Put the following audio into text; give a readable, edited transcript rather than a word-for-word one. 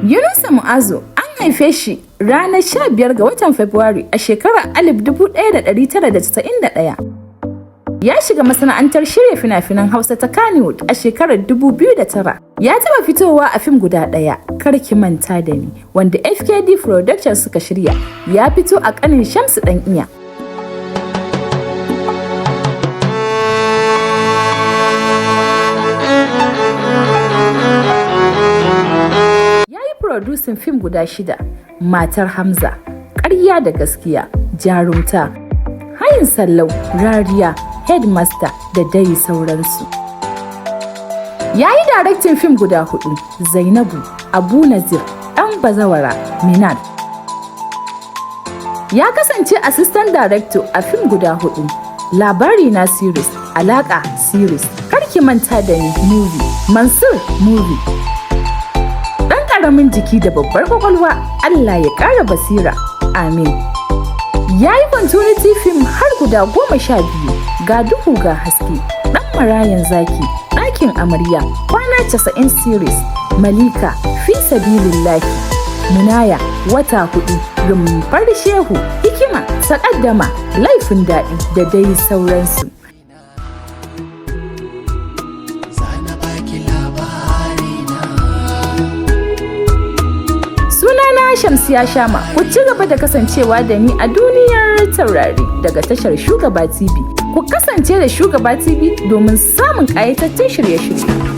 YUNUSA Mu'azu an haife shi ranar 15 ga watan Fabrairu a shekarar 1991. Ya shiga masana'antar shirya fina-finan Hausa ta Kannywood a shekarar 2009. Ya taɓa fitowa a fim guda ɗaya, Kar ki manta da ni, wanda FKD Productions suka shirya. Ya fito a ƙanin Shamsu ɗan iya. Producing fim guda 6, Matar Hamza, Ƙarya da Gaskiya, Jarumta, Hayin Sallau, Rariya, Headmaster da dai sauransu. Ya yi daraktin fim guda 4, Zainabu, Abu Nazir, Ɗan Bazawara, Minad. Ya kasance assistant director a fim guda 4, Labari na series, Alaƙa series, Kar ki manta da ni movie, Mansur movie. Karamin jiki da babbar kwakwalwa, Allah ya ƙara basira, amin. Ya yi continuity film har guda 12, Ga duhu ga haske, Ɗan marayan zaki, Ɗakin amarya, Kwana 90 series, Malika, Fi sabilillahi, Munaya, Wata 4, Rumfar Shehu, Hikima, Saƙaddama, Laifin daɗi da dai sauransu. Sunana Shamsiya Shama, ku ci gaba da kasancewa da ni a duniyar taurari daga tashar Shugaba TV. Ku kasance da Shugaba TV domin samun ƙayatattun shirye-shirye.